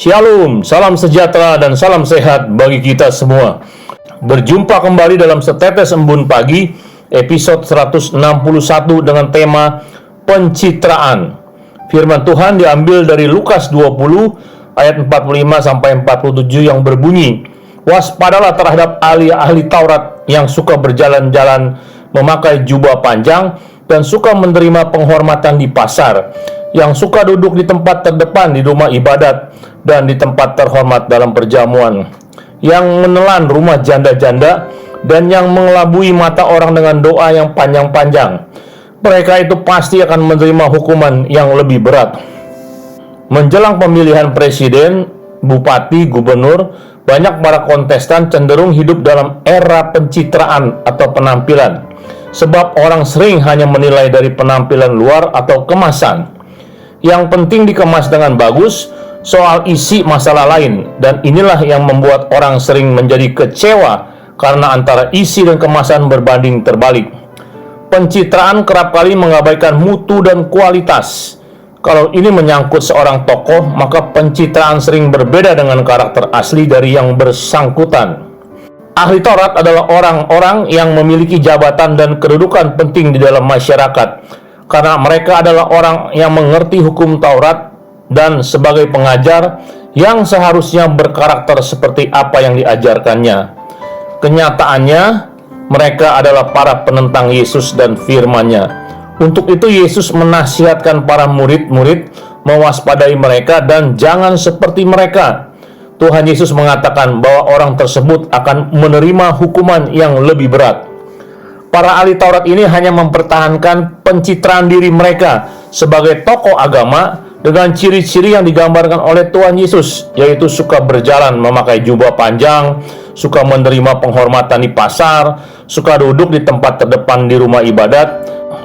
Shalom, salam sejahtera dan salam sehat bagi kita semua. Berjumpa kembali dalam Setetes Embun Pagi, episode 161 dengan tema pencitraan. Firman Tuhan diambil dari Lukas 20 ayat 45 sampai 47 yang berbunyi, "Waspadalah terhadap ahli-ahli Taurat yang suka berjalan-jalan memakai jubah panjang dan suka menerima penghormatan di pasar, yang suka duduk di tempat terdepan di rumah ibadat dan di tempat terhormat dalam perjamuan, yang menelan rumah janda-janda dan yang mengelabui mata orang dengan doa yang panjang-panjang. Mereka itu pasti akan menerima hukuman yang lebih berat." Menjelang pemilihan presiden, bupati, gubernur, banyak para kontestan cenderung hidup dalam era pencitraan atau penampilan, sebab orang sering hanya menilai dari penampilan luar atau kemasan. Yang penting dikemas dengan bagus, soal isi masalah lain, dan inilah yang membuat orang sering menjadi kecewa karena antara isi dan kemasan berbanding terbalik. Pencitraan kerap kali mengabaikan mutu dan kualitas. Kalau ini menyangkut seorang tokoh, maka pencitraan sering berbeda dengan karakter asli dari yang bersangkutan. Ahli Taurat adalah orang-orang yang memiliki jabatan dan kedudukan penting di dalam masyarakat, karena mereka adalah orang yang mengerti hukum Taurat dan sebagai pengajar yang seharusnya berkarakter seperti apa yang diajarkannya. Kenyataannya, mereka adalah para penentang Yesus dan firman-Nya. Untuk itu Yesus menasihatkan para murid-murid mewaspadai mereka dan jangan seperti mereka. Tuhan Yesus mengatakan bahwa orang tersebut akan menerima hukuman yang lebih berat. Para ahli Taurat ini hanya mempertahankan pencitraan diri mereka sebagai tokoh agama dengan ciri-ciri yang digambarkan oleh Tuhan Yesus, yaitu suka berjalan memakai jubah panjang, suka menerima penghormatan di pasar, suka duduk di tempat terdepan di rumah ibadat,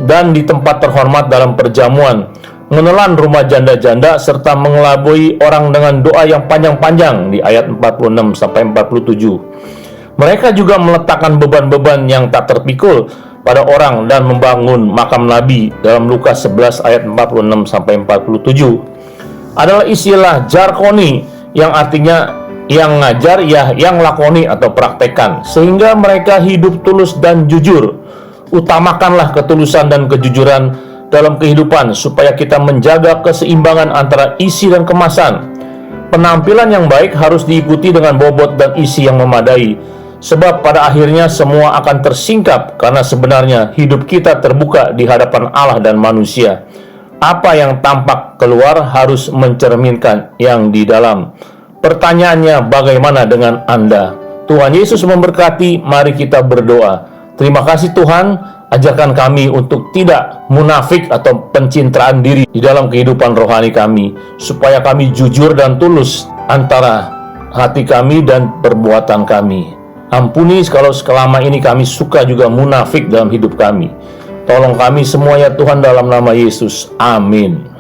dan di tempat terhormat dalam perjamuan, menelan rumah janda-janda, serta mengelabui orang dengan doa yang panjang-panjang di ayat 46 sampai 47. Mereka juga meletakkan beban-beban yang tak terpikul pada orang dan membangun makam nabi dalam Lukas 11 ayat 46 sampai 47. Adalah istilah jarkoni yang artinya yang ngajar, ya yang lakoni atau praktekan, sehingga mereka hidup tulus dan jujur. Utamakanlah ketulusan dan kejujuran dalam kehidupan supaya kita menjaga keseimbangan antara isi dan kemasan. Penampilan yang baik harus diikuti dengan bobot dan isi yang memadai, sebab pada akhirnya semua akan tersingkap, karena sebenarnya hidup kita terbuka di hadapan Allah dan manusia. Apa yang tampak keluar harus mencerminkan yang di dalam. Pertanyaannya, bagaimana dengan Anda? Tuhan Yesus memberkati. Mari kita berdoa. Terima kasih Tuhan, ajarkan kami untuk tidak munafik atau pencitraan diri di dalam kehidupan rohani kami, supaya kami jujur dan tulus antara hati kami dan perbuatan kami. Ampuni kalau selama ini kami suka juga munafik dalam hidup kami. Tolong kami semua ya Tuhan, dalam nama Yesus. Amin.